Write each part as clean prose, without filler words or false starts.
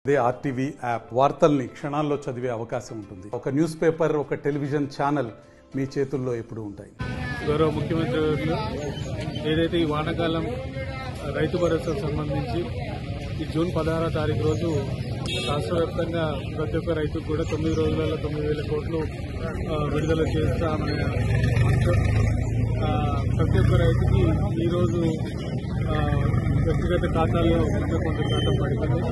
అదే RTV app వార్తల్ని క్షణాల్లో చదివే అవకాశం ఉంటుంది. ఒక న్యూస్ పేపర్, ఒక టెలివిజన్ ఛానల్ మీ చేతుల్లో ఎప్పుడూ ఉంటాయి. గౌరవ ముఖ్యమంత్రి ఏదైతే ఈ వానాకాలం రైతు భరోసాకు సంబంధించి ఈ జూన్ 16వ తారీఖు రోజు రాష్ట్ర వ్యాప్తంగా ప్రతి ఒక్క రైతుకు కూడా 9 రోజులలో 9,000 కోట్లు విడుదల చేస్తామనే ప్రతి ఒక్క రైతుకి ఈరోజు వ్యక్తిగత ఖాతాల్లో కొంత శాతం పడుతుంది.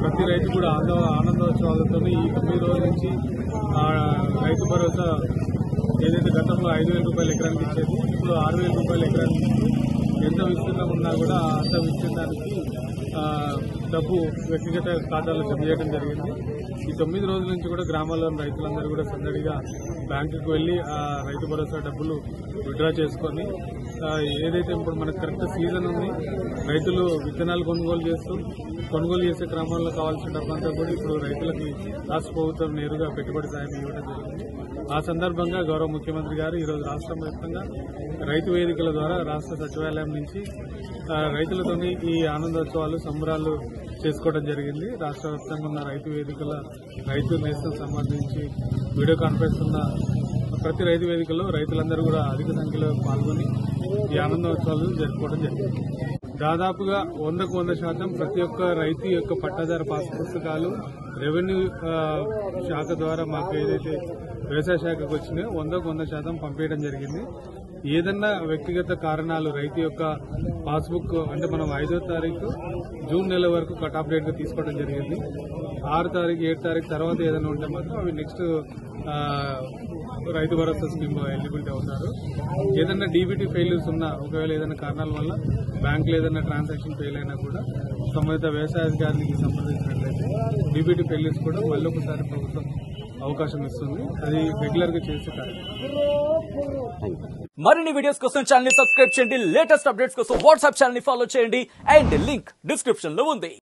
ప్రతి రైతు కూడా ఆనందోత్సవాలతో ఈ 9 రోజుల నుంచి రైతు భరోసా ఏదైతే గతంలో 5,000 రూపాయలు ఎకరానికి ఇచ్చేది ఇప్పుడు 6,000 రూపాయలు ఎకరానికి ఇచ్చి ఎంత విస్తీర్ణం ఉన్నా కూడా అంత విస్తీర్ణానికి డబ్బు వ్యక్తిగత ఖాతాలో జమ చేయడం జరిగింది. ఈ 9 రోజుల నుంచి కూడా గ్రామాల్లోని రైతులందరూ కూడా సందడిగా బ్యాంకుకు వెళ్లి రైతు భరోసా డబ్బులు విత్డ్రా చేసుకొని ఏదైతే ఇప్పుడు మనకు కరెక్ట్ సీజన్ ఉంది, రైతులు విత్తనాలు కొనుగోలు చేసే క్రమంలో కావాల్సిన డబ్బంతా కూడా ఇప్పుడు రైతులకి రాష్ట్ర ప్రభుత్వం నేరుగా పెట్టుబడి సాయం ఇవ్వడం జరిగింది. ఆ సందర్భంగా గౌరవ ముఖ్యమంత్రి గారు ఈరోజు రాష్ట్రం వ్యాప్తంగా రైతు వేదికల ద్వారా రాష్ట్ర సచివాలయం నుంచి రైతులతోని ఈ ఆనందోత్సవాలు సంబరాలు చేసుకోవడం జరిగింది. రాష్ట్ర వ్యాప్తంగా ఉన్న రైతు వేదికల రైతు నేస్తం సంబంధించి వీడియో కాన్ఫరెన్స్ ఉన్న ప్రతి రైతు వేదికల్లో రైతులందరూ కూడా అధిక సంఖ్యలో పాల్గొని ఈ ఆనందోత్సవాలు జరుపుకోవడం జరిగింది. దాదాపుగా 100% ప్రతి ఒక్క రైతు యొక్క పట్టాదారు పాస్ పుస్తకాలు రెవెన్యూ శాఖ ద్వారా మాకు ఏదైతే వ్యవసాయ శాఖకు వచ్చినాయో 100% పంపేయడం జరిగింది. ఏదన్నా వ్యక్తిగత కారణాలు రైతు యొక్క పాస్బుక్ అంటే మనం 5వ తారీఖు జూన్ నెల వరకు కట్ ఆఫ్ డేట్ తీసుకోవడం జరిగింది. 6 తారీఖు 7 తారీఖు తర్వాత ఏదైనా ఉంటే మాత్రం అవి నెక్స్ట్ రైతు భరోసా స్కీమ్ లో ఎలిజిబిలిటీ అవుతారు. ఏదైనా డీబీటీ ఫెయిల్యూర్స్ ఉన్నా, ఒకవేళ ఏదైనా కారణాల వల్ల బ్యాంకులో ఏదైనా ట్రాన్సాక్షన్ ఫెయిల్ అయినా కూడా సంబంధిత వ్యవసాయాధికారికి సంబంధించినట్లయితే డీబీటీ ఫెయిల్యూర్స్ కూడా మళ్ళీ ఒకసారి ప్రభుత్వం అవకాశం ఇస్తుంది. అది రెగ్యులర్ గా చేసే కార్యక్రమం. మరిన్ని వీడియోస్ కోసం ఛానల్ ని సబ్స్క్రైబ్ చేయండి. లేటెస్ట్ అప్డేట్స్ కోసం వాట్సాప్ ఛానల్ ని ఫాలో చేయండి. అండ్ లింక్ డిస్క్రిప్షన్ లో ఉంది.